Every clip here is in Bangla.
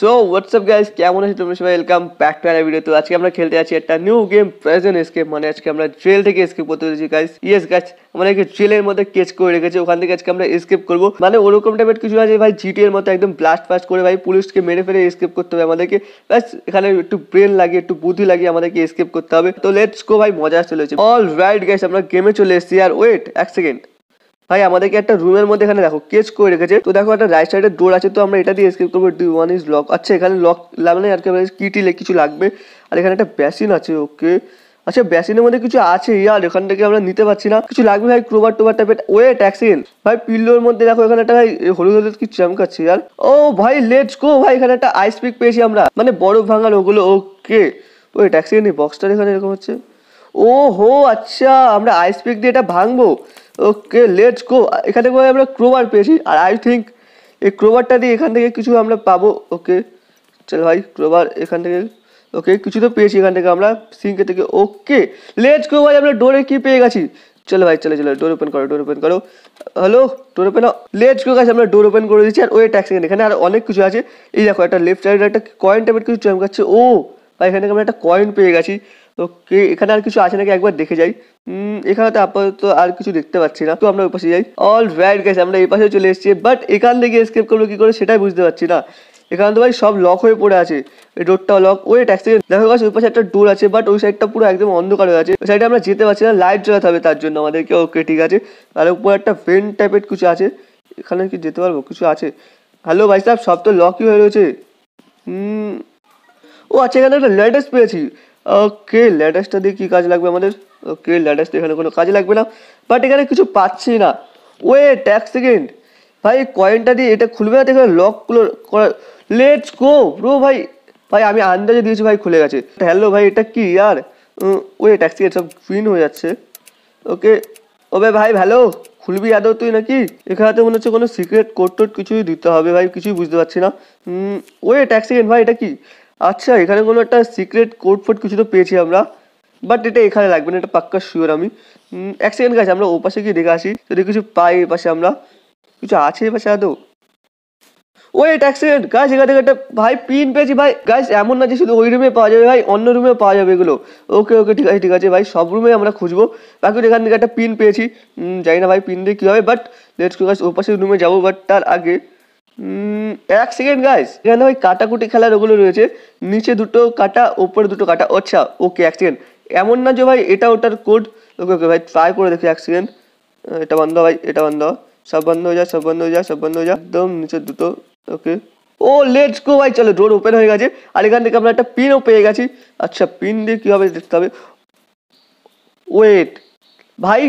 সো হোয়াটসঅ্যাপ গাইস, কেমন আছো তোমরা সবাই? Welcome back to another video. তো আজকে আমরা খেলতে যাচ্ছি একটা নিউ গেম, প্রেজেন্ট এসকেপ। মানে আজকে আমরা জেল থেকে এসকেপ করতে চলেছি গাইস। ইয়েস গাইস, আমাদেরকে জেলের মধ্যে কেচ করে রেখেছে, ওখান থেকে আজকে আমরা এসকেপ করবো। মানে ওরকম টাইপের কিছু আছে ভাই, জিটি এর মতো একদম ব্লাস্ট ফাস্ট করে ভাই পুলিশকে মেরে ফেলে এসকেপ করতে হবে আমাদেরকে। ব্যাস এখানে একটু ব্রেন লাগিয়ে একটু বুদ্ধি লাগিয়ে আমাদেরকে এসকেপ করতে হবে। তো লেটস গো ভাই, মজা চলেছে। অল রাইট গাইস, আমরা গেমে চলে এসেছি। আর ওয়েট এক সেকেন্ড ভাই, আমাদেরকে একটা রুমের মধ্যে এখানে দেখো কেচ করে রেখেছে। তো দেখো একটা রাইট সাইডে ডোর আছে, তো আমরা এটা দিয়ে এসকেপ করবো। One is lock. আচ্ছা এখানে লক লাগলে আর কিটি কিছু লাগবে। আর এখানে একটা বেসিন আছে। ওকে আচ্ছা, বেসিনের মধ্যে কিছু আছে ইয়ার, এখান থেকে আমরা নিতে পারছি না। কিছু লাগবে ভাই, ক্রোবার টোবার টাইপের। ওয়েট এক সেকেন্ড ভাই, পিল্লোর মধ্যে দেখো এখানে একটা ভাই হলুদ হলুদ কি চমকাচ্ছে ইয়ার। ও ভাই লেটস গো ভাই, এখানে একটা আইস পিক পেয়েছি আমরা, মানে বরফ ভাঙার ওগুলো। ওকে ওয়েট এক সেকেন্ড, বক্সটার এখানে এরকম হচ্ছে। ও হো আচ্ছা, আমরা আইস পিক দিয়ে এটা ভাঙবো। ওকে লেটস গো। এখান থেকে আমরা ক্রোবার পেয়েছি, আর আই থিঙ্ক এই ক্রোবারটা দিয়ে এখান থেকে কিছু আমরা পাবো। ওকে চল ভাই, ক্রোবার এখান থেকে। ওকে কিছু তো পেয়েছি এখান থেকে আমরা সিঙ্কে থেকে। ওকে লেটস গো ভাই, আমরা ডোরে কি পেয়ে গেছি। চলো ভাই চলো চলো, ডোর ওপেন করো, ডোর ওপেন করো। Hello, door open. Let's go guys, আমরা ডোর ওপেন করে দিচ্ছি। আর ওয়েট এক সেকেন্ড, এখানে আর অনেক কিছু আছে। এই দেখো একটা লেফট সাইডে একটা কয়েন টাইপের কিছু চমকাচ্ছে। ও ভাই, এখান থেকে আমরা একটা কয়েন পেয়ে গেছি। ওকে এখানে আর কিছু আছে নাকি একবার দেখে যাই। এখানে তো আপাতত আর কিছু দেখতে পাচ্ছি না, তো আমরা ওই পাশে যাই। অল রাইট গাইস, আমরা এই পাশে চলে এসেছি, বাট এখান থেকে এসকেপ করবো কি করে সেটাই বুঝতে পারছি না। এখানে তো ভাই সব লক হয়ে পড়ে আছে, এই ডোরটাও লক। ওয়েট এক সেকেন্ড, দেখো গাছ ওই পাশে একটা ডোর আছে, বাট ওই সাইডটা পুরো একদম অন্ধকার হয়ে আছে। ওই সাইডে আমরা যেতে পারছি না, লাইট জ্বালাতে হবে তার জন্য আমাদেরকে। ওকে ঠিক আছে। আর উপরে একটা ভেন্ট টাইপের কিছু আছে, এখানে কি যেতে পারবো? কিছু আছে। হ্যালো ভাই সাহেব, সব তো লকই হয়ে রয়েছে। ও আচ্ছা, এখানে একটা ল্যাডার্স পেয়েছি। ওকে ল্যাডার্সটা দিয়ে কী কাজ লাগবে আমাদের? ওকে ল্যাডার্স দিয়ে এখানে কোনো কাজে লাগবে না, বাট এখানে কিছু পাচ্ছি না। ওয়েট এক সেকেন্ড ভাই, কয়েনটা দিয়ে এটা খুলবে না, এখানে লকগুলো করা। লেটস গো ব্রো ভাই। ভাই আমি আন্দাজে দিয়েছি ভাই, খুলে গেছে। হ্যালো ভাই, এটা কি ইয়ার? ওয়েট এক সেকেন্ড, সব গ্রিন হয়ে যাচ্ছে। ওকে ওবে ভাই ভালো, খুলবি আদৌ তুই নাকি? এখানে তো মনে হচ্ছে কোনো সিক্রেট কোড টোড কিছুই দিতে হবে ভাই, কিছুই বুঝতে পারছি না। ওয়েট এক সেকেন্ড ভাই, এটা কি? আচ্ছা এখানে কোনো একটা সিক্রেট কোড ফোড কিছু তো পেয়েছি আমরা, বাট এটা এখানে লাগবে না, এটা পাক্কা শিওর আমি। এক সেকেন্ড গাছ, আমরা ও পাশে গিয়ে দেখে আসি যদি কিছু পাই। এ পাশে আমরা কিছু আছে এ পাশে আদৌ? ওয়েট এক সেকেন্ড গাছ, এখান থেকে একটা ভাই পিন পেয়েছি ভাই। গাছ এমন না যে শুধু ওই রুমে পাওয়া যাবে ভাই, অন্য রুমে পাওয়া যাবে এগুলো। ওকে ওকে ঠিক আছে ঠিক আছে ভাই, সব রুমে আমরা খুঁজবো। বাকি এখান থেকে একটা পিন পেয়েছি, জানি না ভাই পিন দিয়ে কী হবে, বাট লেটস গো গাছ, ও পাশে রুমে যাবো। বাট তার আগে এক সেকেন্ড গাইস, এখানে ভাই কাটাকুটি খেলার ওগুলো রয়েছে। নিচে দুটো কাটা, ওপরে দুটো কাটা। আচ্ছা ওকে এক সেকেন্ড, এমন না যে ভাই এটা ওটার কোড। ওকে ওকে ভাই, ট্রাই করে দেখি এক সেকেন্ড। এটা বন্ধ ভাই, এটা বন্ধ, সব বন্ধ হয়ে যায়, সব বন্ধ হয়ে যায়, সব বন্ধ হয়ে যায়, একদম নিচে দুটো। ওকে ও লেটস গো ভাই, চলো ডোর ওপেন হয়ে গেছে। আর এখান থেকে আমরা একটা পিনও পেয়ে গেছি। আচ্ছা পিন দিয়ে কী হবে দেখতে হবে। ওয়েট ভাই,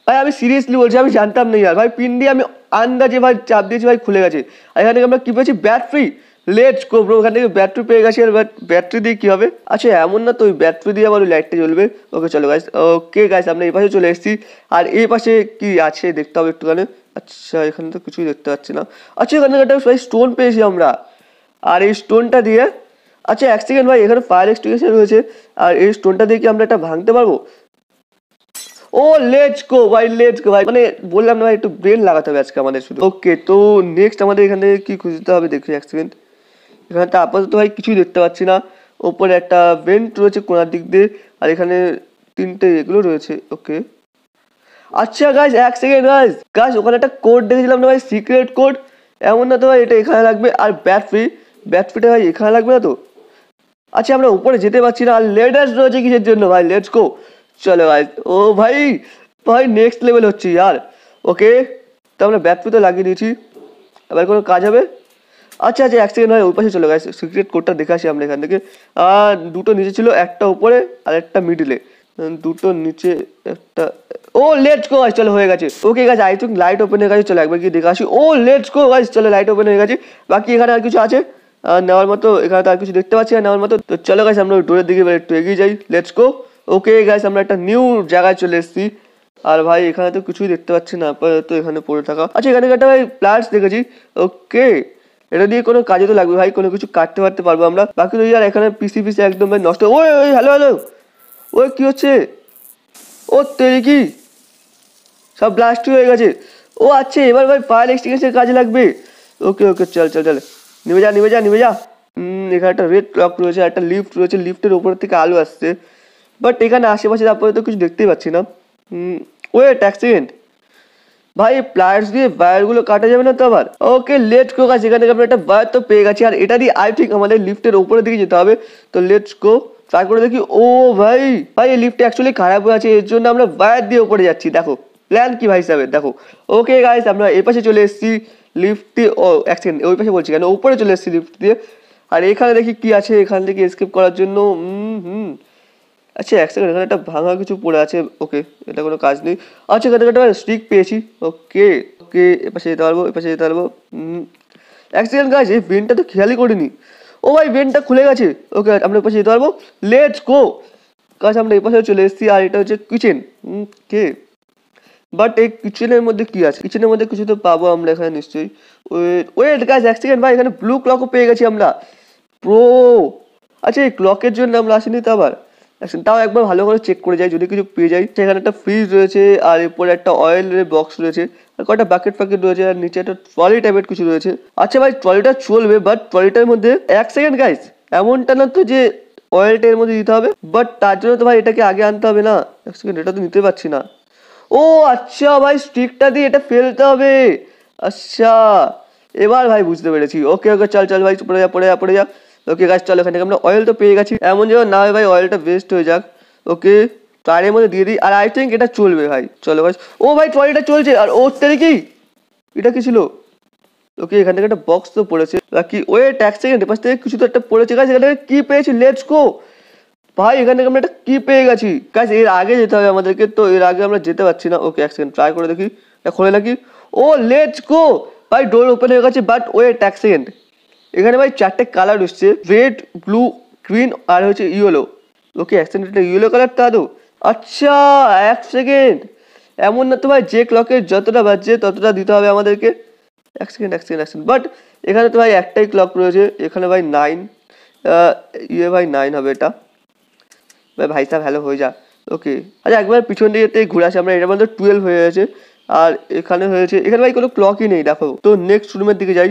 ভাই আমি সিরিয়াসলি বলছি, আমি জানতাম না ইয়ার ভাই, পিন দিয়ে আমি আন্দাজে ভাই চাপ দিয়েছি ভাই, খুলে গেছে। আর এখান থেকে আমরা কী পেয়েছি? ব্যাটারি। লেটস গো ব্রো, এখান থেকে ব্যাটারি পেয়ে গেছি। আর ব্যাটারি দিয়ে কী হবে? আচ্ছা এমন না তো, ওই ব্যাটারি দিয়ে আবার ওই লাইটটা জ্বলবে। ওকে চলো গাইস, ওকে গাইস আমরা এই পাশে চলে এসেছি। আর এই পাশে কি আছে দেখতে হবে একটুখানি। আচ্ছা এখানে তো কিছুই দেখতে পাচ্ছি না। আচ্ছা এখানে একটা ভাই স্টোন পেয়েছি আমরা, আর এই স্টোনটা দিয়ে, আচ্ছা এক সেকেন্ড ভাই, এখানে ফায়ার এক্সটিংগুইশার রয়েছে, আর এই স্টোনটা দিয়ে কি আমরা এটা ভাঙতে পারবো? ও লেটস গো ভাই, লেটস গো ভাই, মানে বললাম না ভাই, একটু ব্রেন লাগাতে হবে আজকে আমাদের শুধু। ওকে তো নেক্সট আমাদের এখান থেকে কি খুঁজতে হবে দেখি এক সেকেন্ড। এখানে তো আপাতত ভাই কিছুই দেখতে পাচ্ছি না। ওপরে একটা ভেন্ট রয়েছে কোনার দিক দিয়ে, আর এখানে তিনটে এগুলো রয়েছে। ওকে আচ্ছা গাইজ এক সেকেন্ড গাইজ, গাইজ ওখানে একটা কোড দেখেছিলাম না ভাই, সিক্রেট কোড। এমন না তো ভাই এটা এখানে লাগবে। আর ব্যাটারি, ব্যাটারিটা ভাই এখানে লাগবে না তো? আচ্ছা আমরা উপরে যেতে পারছি না। আর লেডার্স রয়েছে কিসের জন্য ভাই? লেটস গো চলো ভাই। ও ভাই ভাই নেক্সট লেভেল হচ্ছে ইয়ার। ওকে তো আমরা ব্যাটারি তো লাগিয়ে দিয়েছি, এবার কোনো কাজ হবে? আচ্ছা আচ্ছা এক সেকেন্ড ভাই, ওই পাশে চলে গেছে। সিক্রেট কোডটা দেখে আসি আমরা এখান থেকে। আর দুটো নিচে ছিল, একটা উপরে আর একটা মিডিলে। দুটো নিচে একটা। ও লেটস গো গাইস, চলো হয়ে গেছে। Okay guys I think light open হয়ে গেছে, চলো একবার গিয়ে দেখে আসি। ও লেটস গো গাইস, চলো লাইট ওপেন হয়ে গেছে। বাকি এখানে আর কিছু আছে নেওয়ার মতো? এখানে তো আর কিছু দেখতে পাচ্ছি না নেওয়ার মতো। তো চলো গাইস আমরা ডোরের দিকে একটু এগিয়ে যাই। Let's go. ওকে গাইস আমরা একটা নিউ জায়গায় চলে এসেছি। আর ভাই এখানে তো কিছুই দেখতে পাচ্ছি না আপাতত, এখানে পড়ে থাকা। আচ্ছা এখানে একটা ভাই প্লান্টস দেখেছি। ওকে এটা দিয়ে কোনো কাজে তো লাগবে ভাই, কোনো কিছু কাটতে পারতে পারবো আমরা। বাকি তো আর এখানে পিসি একদম ভাই নষ্ট। ওই ওই হ্যালো হ্যালো, ওই কী হচ্ছে? ও তেরি কি, সব ব্লাস্ট হয়ে গেছে। ও আচ্ছা এবার ভাই ফায়ার এক্সটিংগুইশার কাজে লাগবে। ওকে ওকে চল চল চল, নিভে যা নিভে যা নিভে যা। এখানে একটা রেড ক্লক রয়েছে, একটা লিফট রয়েছে, লিফটের উপর থেকে আলো আসছে, বাট এখানে আশেপাশে আপাতত কিছু দেখতেই পাচ্ছি না। ওয়েট এক সেকেন্ড, ভাই প্লায়ার্স দিয়ে ওয়্যারগুলো কাটা যাবে না তো আবার? ওকে লেটস গো গাইস, এখান থেকে আমরা একটা ওয়্যার তো পেয়ে গেছি, আর এটা দিয়ে আই থিঙ্ক আমাদের লিফটের উপরের দিকে যেতে হবে। তো লেটস গো ট্রাই করে দেখি। ও ভাই ভাই এই লিফটটা অ্যাকচুয়ালি খারাপ হয়ে আছে, এর জন্য আমরা ওয়্যার দিয়ে উপরে যাচ্ছি। দেখো প্ল্যান কি ভাই সাহেব, দেখো। ওকে গাইস আমরা এই পাশে চলে এসেছি লিফট দিয়ে, ও এক সেকেন্ড ওই পাশে বলছি কেন, উপরে চলে এসেছি লিফট দিয়ে। আর এখানে দেখি কি আছে এখান থেকে এসকেপ করার জন্য। আচ্ছা এক সেকেন্ড, এখানে একটা ভাঙা কিছু পড়ে আছে। ওকে এটা কোনো কাজ নেই। আচ্ছা এখানে একটা স্টিক পেয়েছি। ওকে ওকে এপাশে যেতে পারবো, এপাশে যেতে পারবো। এক সেকেন্ড গাইস, এই ভেন্টটা তো খেয়ালই করিনি। ও ভাই ভেন্টটা খুলে গেছে। ওকে আমরা এপাশে যেতে পারবো, লেটস গো গাইস। আমরা এই পাশে চলে এসেছি, আর এটা হচ্ছে কিচেন। কে বাট এই কিচেনের মধ্যে কি আছে? কিচেনের মধ্যে কিছু তো পাবো আমরা এখানে নিশ্চয়ই। ওয়েট গাইস এক সেকেন্ড, ভাই এখানে ব্লু ক্লকও পেয়ে গেছি আমরা, প্রো। আচ্ছা এই ক্লকের জন্য আমরা আসিনি তো আবার, তাও একবার ভালো করে চেক করে যাই যদি কিছু পেয়ে যাই। সেখানে একটা ফ্রিজ রয়েছে, আর এরপরে একটা অয়েলের বক্স রয়েছে, আর কয়েকটা বাকেট ফাকেট রয়েছে, আর নিচে একটা ট্রলি টাইপের কিছু রয়েছে। আচ্ছা ভাই ট্রলিটা চলবে, বাট ট্রলিটার মধ্যে এক সেকেন্ড গাইস, এমনটা না তো যে অয়েলটা এর মধ্যে দিতে হবে, বাট তার জন্য তো ভাই এটাকে আগে আনতে হবে না। এক সেকেন্ড, এটা তো নিতে পারছি না। ও আচ্ছা ভাই স্টিকটা দিয়ে এটা ফেলতে হবে। আচ্ছা এবার ভাই বুঝতে পেরেছি। ওকে ওকে চল চল ভাই, পড়ে যা পড়ে যা পড়ে যা। ওকে গাছ চল, এখান থেকে আমরা অয়েল তো পেয়ে গেছি, এমন যেন না হয় ভাই অয়েলটা ওয়েস্ট হয়ে যাক। ওকে টায়ারের মধ্যে দিয়ে দিই, আর আই থিঙ্ক এটা চলবে ভাই। চলো ভাই, ও ভাই ট্রলিটা চলছে, আর ওর থেকে কি এটা কি ছিল? ওকে এখান থেকে একটা বক্স তো পড়েছে, বাকি ওয়েট এক সেকেন্ড, এপাশ থেকে কিছু তো একটা পড়েছে গাছ। এখান থেকে কি পেয়েছি? লেটস গো ভাই, এখান থেকে আমরা একটা কি পেয়ে গেছি গাছ। এর আগে যেতে হবে আমাদেরকে, তো এর আগে আমরা যেতে পারছি না। ওকে এক সেকেন্ড ট্রাই করে দেখি, এটা খোলে নাকি। ও লেটস গো ভাই, ডোর ওপেন হয়ে গেছে, বাট ওয়েট এক সেকেন্ড, এখানে ভাই চারটে কালার এসছে, রেড ব্লু গ্রিন আর হচ্ছে ইয়েলো। ওকে এক সেকেন্ড, এটা ইয়েলো কালার তো আদৌ? আচ্ছা এক সেকেন্ড, এমন না তো ভাই যে ক্লকের যতটা বাজছে ততটা দিতে হবে আমাদেরকে। এক সেকেন্ড এক সেকেন্ড এক সেকেন্ড, বাট এখানে তো ভাই একটাই ক্লক রয়েছে, এখানে ভাই 9 ভাই 9 হবে এটা। ভাই ভাই সাহেব হ্যালো হয়ে যা। ওকে আচ্ছা একবার পিছন দিকে ঘুরে আসি আমরা, এটার মধ্যে 12 হয়ে গেছে, আর এখানে হয়েছে, এখানে ভাই কোনো ক্লকই নেই। দেখো তো নেক্সট রুমের দিকে যাই,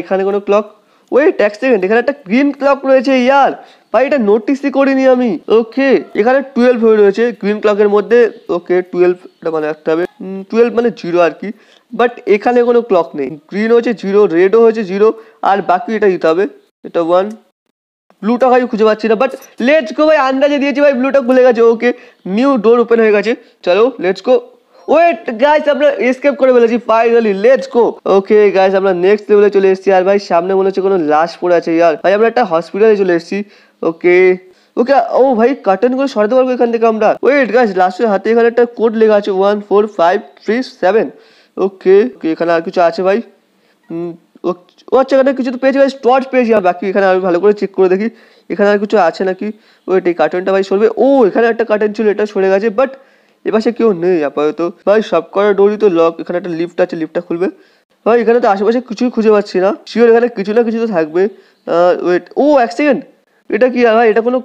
এখানে কোনো ক্লক, ওয়েট এক সেকেন্ড, এখানে একটা গ্রিন ক্লক রয়েছে ইয়ার, ভাই এটা নোটিসই করিনি আমি। ওকে এখানে 12 হয়ে রয়েছে গ্রিন ক্লকের মধ্যে। ওকে 12 এটা মানে রাখতে হবে, 12 মানে 0 আর কি, বাট এখানে কোনো ক্লক নেই। গ্রিন হয়েছে 0, রেডও হয়েছে 0, আর বাকি এটা দিতে হবে, এটা 1। ব্লুটা ভাই খুঁজে পাচ্ছি না, বাট লেটস গো ভাই, আন্দাজে দিয়েছি ভাই ব্লুটা খুলে গেছে। ওকে নিউ ডোর ওপেন হয়ে গেছে, চলো লেটস গো। ওয়েট গাইস আমরা এসকেপ করে ফেলেছি finally, let's go. Okay guys আমরা নেক্সট লেভেলে চলে এসেছি, আর ভাই সামনে মনে হচ্ছে কোনো লাশ পড়ে আছে ইয়ার। ভাই আমরা একটা হসপিটালে চলে এসেছি। ওকে ওকে ও ভাই কার্টেন করে সরাতে পারবো এখান থেকে আমরা। ওয়েট গাইস লাস্টের হাতে এখানে একটা কোড লেখা আছে 14537। ওকে এখানে আর কিছু আছে ভাই? ও আচ্ছা এখানে কিছু তো পেয়েছি ভাই, টর্চ পেয়েছি, আর বাকি এখানে আমি ভালো করে চেক করে দেখি এখানে আর কিছু আছে নাকি। ওয়েট এই কার্টনটা ভাই সরবে। ও এখানে একটা কার্টন ছিল, এটা সরে গেছে, বাট এপাশে কেউ নেই আপাতত। ভাই সব করা ডোরই তো লক, এখানে একটা লিফট আছে, লিফটটা খুলবে। ভাই এখানে তো আশেপাশে কিছুই খুঁজে পাচ্ছি না, শিওর এখানে কিছু না কিছু তো থাকবে। ওয়েট ও এক সেকেন্ড, এটা কি ভাই? এটা কোনো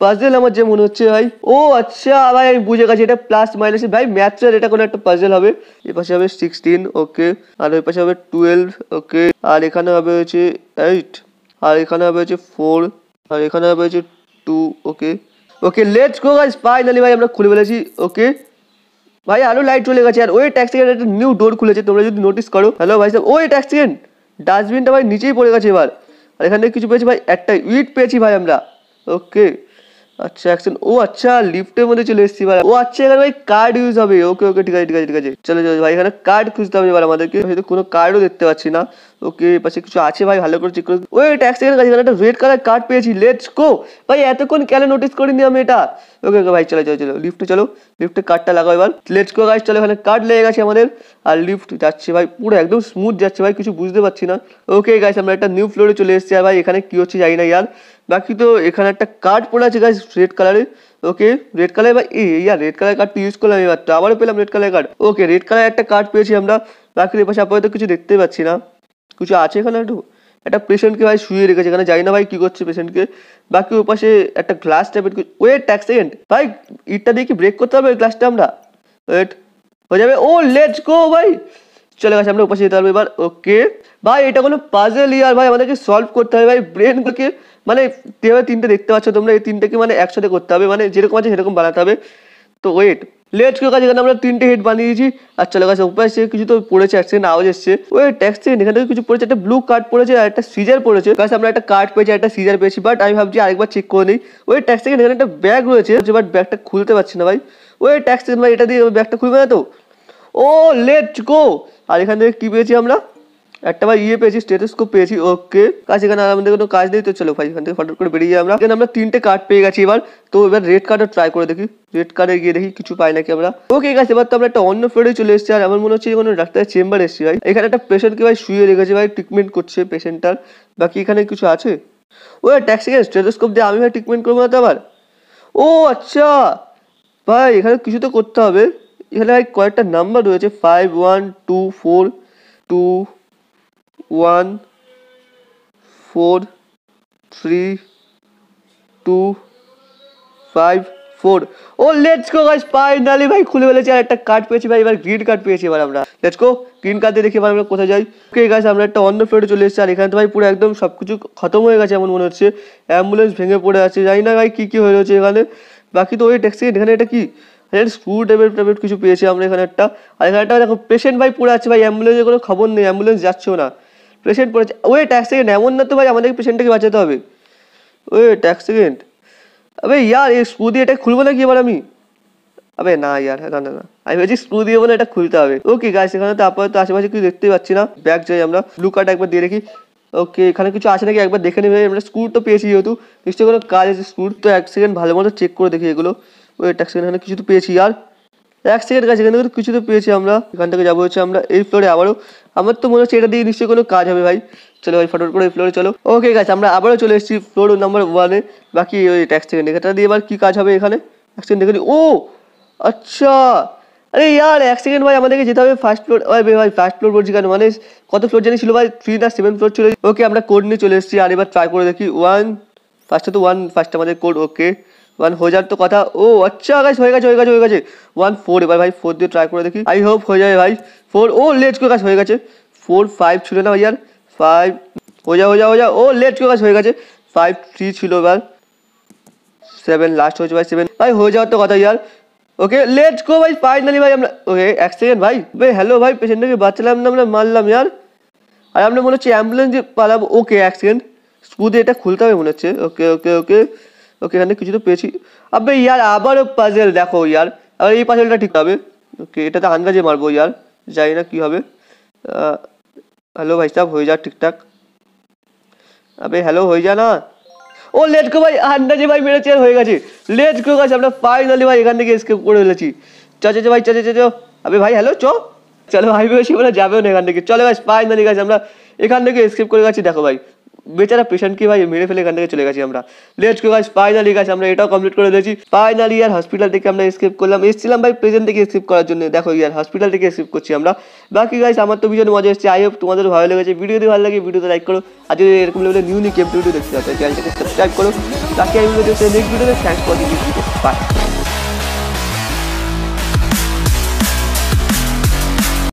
পাজেল আমার যে মনে হচ্ছে ভাই। ও আচ্ছা ভাই আমি বুঝে গেছি, এটা প্লাস মাইনাস ভাই ম্যাথের এটা কোনো একটা পাজেল হবে। এ পাশে হবে 16, ওকে, আর ওই পাশে হবে 12, ওকে, আর এখানে হবে হচ্ছে 8, আর এখানে হবে হচ্ছে 4, আর এখানে হবে হচ্ছে 2। Okay okay let's go guys, finally ভাই আমরা খুলে ফেলেছি। ওকে ভাই আরো লাইট চলে গেছে, আর ওই ট্যাক্সি একটা নিউ ডোর খুলেছে, তোমরা যদি নোটিস করো। হ্যালো ভাই সাহেব, ওই ট্যাক্সি ডাস্টবিনটা ভাই নিচেই পড়ে গেছে এবার, আর এখান থেকে কিছু পেয়েছি ভাই, একটা ইট পেয়েছি ভাই আমরা। ওকে আচ্ছা অ্যাকশন, ও আচ্ছা লিফটের মধ্যে চলে এসেছি ভাই। ও আচ্ছা এখানে ভাই কার্ড ইউজ হবে। ওকে ওকে ঠিক আছে ঠিক আছে ঠিক আছে, চলো চলো ভাই, এখানে কার্ড খুঁজতে হবে এবার আমাদেরকে, হয়তো কোনো কার্ডও দেখতে পাচ্ছি না। ওকে পাশে কিছু আছে ভাই, ভালো করে চেক করে। ওই ট্যাক্সি এখানে একটা রেড কালার কার্ড পেয়েছি, লেটস গো ভাই, এতক্ষণ কেন নোটিস করিনি আমি এটা। ওকে ওকে ভাই চলো চলো চলো লিফটে চলো, লিফটে কার্ডটা লাগাও এবার, লেটস গো গাইস। চলো এখানে কার্ড লেগে গেছে আমাদের, আর লিফট যাচ্ছে ভাই পুরো একদম স্মুথ যাচ্ছে ভাই, কিছু বুঝতে পারছি না। ওকে গাইস আমরা একটা নিউ ফ্লোরে চলে এসেছি, আর ভাই এখানে কি হচ্ছে জানি না ইয়ার। বাকি তো এখানে একটা কার্ড পড়ে আছে গাইস রেড কালারে। ওকে রেড কালার ভাই, ইয়ার রেড কালার কার্ড ইউজ করলাম এবার, তো আবারও পেলাম red colour card. Okay red colour একটা কার্ড পেয়েছি আমরা। বাকি এর পাশে আপাতত কিছু দেখতে পাচ্ছি না, কিছু আছে এখানে একটু, একটা পেশেন্টকে ভাই শুয়ে রেখেছে এখানে, জানি না ভাই কি করছে পেশেন্টকে। বাকি ওর পাশে একটা গ্লাস টাইপের, ওয়েট এক সেকেন্ড ভাই, ইটটা দিয়ে কি ব্রেক করতে হবে গ্লাসটা আমরা? ওয়েট হয়ে যাবে, ও লেটস গো ভাই, চলে গেছে আমরা ওপাশে যেতে পারবো এবার। ওকে ভাই এটা কোনো পাজেল ইয়ার ভাই, আমাদেরকে সলভ করতে হবে ভাই ব্রেনগুলোকে, মানে যেভাবে তিনটে দেখতে পাচ্ছ তোমরা, এই তিনটাকে মানে একসাথে করতে হবে, মানে যেরকম আছে সেরকম বানাতে হবে। তো ওয়েট, লেটস গো গাইস, এখানে আমরা তিনটে হেড বানিয়ে দিয়েছি। আর চলো গাইস উপায় সে কিছু তো পড়েছে, এক সেকেন্ড আওয়াজ এসছে, ওই ট্যাক্স থেকে এখান থেকে কিছু পড়েছে, একটা ব্লু কার্ড পড়েছে আর একটা সিজার পড়েছে। গাইস আমরা একটা কার্ড পেয়েছি, একটা সিজার পেয়েছি, বাট আমি ভাবছি আরেকবার চেক করে নিই। ওই ট্যাক্স থেকে এখানে একটা ব্যাগ রয়েছে, বাট ব্যাগটা খুলতে পারছি না ভাই। ওই ট্যাক্স থেকে ভাই এটা দিয়ে ব্যাগটা খুলবে না তো? ও লেটস গো। আর এখান থেকে কি পেয়েছি আমরা? একটা ভাই পেয়েছি, স্টেথোস্কোপ পেয়েছি। ওকে কাজ, এখানে আমাদের কোনো কাজ নেই, তো চলো ভাই এখান থেকে ফটো করে বেরিয়ে যাই আমরা। এখানে আমরা তিনটে কার্ড পেয়ে গেছি এবার। তো এবার রেড কার্ডও ট্রাই করে দেখি, রেড কার্ডে গিয়ে দেখি কিছু পাই নাকি আমরা। ওকে গাইস, এবার তো আমরা একটা অন্য ফ্লোরে চলে এসেছি, আর আমার মনে হচ্ছে কোনো ডাক্তারের চেম্বার এসেছি ভাই। এখানে একটা পেশেন্টকে ভাই শুয়ে রেখেছে ভাই, ট্রিটমেন্ট করছে পেশেন্টটার। বাকি এখানে কিছু আছে? ও ট্যাক্সি স্টেথোস্কোপ দিয়ে আমি ভাই ট্রিটমেন্ট করবো না তো আবার? ও আচ্ছা ভাই, এখানে কিছু তো করতে হবে। এখানে ভাই কয়েকটা নাম্বার রয়েছে, 5124214325 ও লেটস গো গাইস, ফাইনালি ভাই খুলে ফেলেছি, আর একটা কার্ড পেয়েছি ভাই, এবার গ্রিন কার্ড পেয়েছি। এবার আমরা লেটস গো গ্রিন কার্ড দিয়ে দেখি এবার আমরা কোথায় যাই। ওকে গাইস, আমরা একটা অন্য ফ্লোরে চলে এসেছি, আর এখানে তো ভাই পুরো একদম সবকিছু খতম হয়ে গেছে এমন মনে হচ্ছে। অ্যাম্বুলেন্স ভেঙে পড়ে আছে, জানি না ভাই কি কি হয়ে রয়েছে এখানে। বাকি তো ওই ট্যাক্সি, এখানে এটা কি স্ক্রু ট্যাবলেট কিছু পেয়েছি আমরা এখানে একটা। আর এখানে একটা দেখো পেশেন্ট ভাই পড়ে আছে ভাই, অ্যাম্বুলেন্সের কোনো খবর নেই, অ্যাম্বুলেন্স যাচ্ছেও না, পেশেন্ট পড়েছে। ওই ট্যাক্সি এমন না তো ভাই, আমাদেরকে পেশেন্টটাকে বাঁচাতে হবে। ওই ট্যাক্সি আবে ইয়ার, এই স্ক্রু দিয়ে এটা খুলবো নাকি এবার আমি? আবে না ইয়ার, না না না, আমি বলছি স্ক্রু দিয়ে বলে এটা খুলতে হবে। ওকে গাইস, এখানে তো আপাতত আশেপাশে কিছু দেখতে পাচ্ছি না। ব্যাগ যাই আমরা, ব্লু কার্ড একবার দিয়ে দেখি। ওকে এখানে কিছু আছে নাকি একবার দেখে নেবে। আমরা স্ক্রু তো পেয়েছি, যেহেতু নিশ্চয়ই কোনো কাজ আছে স্ক্রুর। তো এক সেকেন্ড ভালো মতো চেক করে দেখি এগুলো। ওই এক সেকেন্ড, এখানে কিছু তো পেয়েছি আর এক সেকেন্ড গাছ, এখানে কিছু তো পেয়েছি আমরা। এখান থেকে যাবো হচ্ছে আমরা এই ফ্লোরে আবারও। আমার তো মনে হচ্ছে এটা দিয়ে নিশ্চয়ই কোনো কাজ হবে ভাই। চলো ভাই ফটোফট করে এই ফ্লোরে চলো। ওকে গাছ, আমরা আবারও চলে এসেছি ফ্লোর নাম্বার 1-এ। বাকি ওই ট্যাক্স সেকেন্ড, এটা দিয়ে এবার কী কাজ হবে এখানে? এক সেকেন্ড দেখে নিই। ও আচ্ছা, আরে ইয়ার এক সেকেন্ড ভাই, আমাদেরকে যেতে হবে ফার্স্ট ফ্লোর। ভাই ফার্স্ট ফ্লোর বলছি কেন, মানে কত ফ্লোর জানি ছিল ভাই, 3 না 7 ফ্লোর ছিল। ওকে আমরা কোড নিয়ে চলে এসেছি, আর এবার ট্রাই করে দেখি। ফার্স্টে তো 1 ফার্স্ট আমাদের কোড। ওকে 1 হয়ে যাওয়ার তো কথা। ও আচ্ছা গাইস, হয়ে গেছে 1-4। এবার ভাই 4 দিয়ে ট্রাই করে দেখি, আই হোপ হয়ে যাবে ভাই। 4, ও লেটস গো গাইস, হয়ে গেছে। 4-5 ছিল না ভাই, আর 5 হয়ে যা। ও লেটস গো গাইস, হয়ে গেছে। 5-3 ছিল, এবার 7 লাস্ট হয়েছে ভাই, 7 ভাই হয়ে যাওয়ার তো কথা ইয়ার। ওকে লেটস গো ভাই, ফাইনালি ভাই আমরা। ওকে এক সেকেন্ড ভাই, হ্যালো ভাই, পেশেন্টটাকে বাঁচালাম না আমরা, মারলাম ইয়ার। আর আমরা মনে হচ্ছে অ্যাম্বুলেন্স দিয়ে পালাবো। ওকে এক সেকেন্ড, স্ক্রু দিয়ে এটা খুলতে হবে মনে হচ্ছে। ওকে ওকে ওকে ওকে, এখানে কিছু তো পেয়েছি। আবে ইয়ার আবারও পাজেল, দেখো ইয়ার, আবার এই পাজেলটা ঠিক হবে। ওকে এটাতে আন্দাজে মারবো ইয়ার, জানি না কী হবে। হ্যালো ভাই সাহেব, হয়ে যা ঠিকঠাক। আবে হ্যালো, হয়ে যা না। ও লেটস গো ভাই, আন্দাজে ভাই মেরেছে আর হয়ে গেছে। লেটস গো গাইস, আমরা ফাইনালি ভাই এখান থেকে এসকেপ করে ফেলেছি। চ ভাই, চ। আবে ভাই হ্যালো, চলো ভাই, বেশি বলে যাবেও না এখান থেকে। চলো গাইস, ফাইনালি গাইস আমরা এখান থেকে এসকেপ করে গেছি। দেখো ভাই বেচারা পেশেন্টকে ভাই মেরে ফেলে এখান থেকে চলে গেছি আমরা। Let's go guys, finally guys আমরা এটাও কমপ্লিট করে দিয়েছি। ফাইনালি ইয়ার হসপিটাল থেকে আমরা এসকেপ করলাম। এসেছিলাম ভাই প্রেজেন্ট থেকে এসকেপ করার জন্য, দেখো ইয়ার হসপিটাল থেকে এসকেপ করছি আমরা। বাকি গাইস আমার তো ভীষণ মজা এসেছে, আই হোপ তোমাদের ভালো লেগেছে। ভিডিও যদি ভালো লাগে ভিডিওতে লাইক করো, আর যদি এরকম লেভেলের নিউ গেম ভিডিও দেখতে চাও চ্যানেলটাকে সাবস্ক্রাইব করো। বাকি আমি নেক্সট ভিডিওতে থ্যাঙ্কস ফর ওয়াচিং। বাই।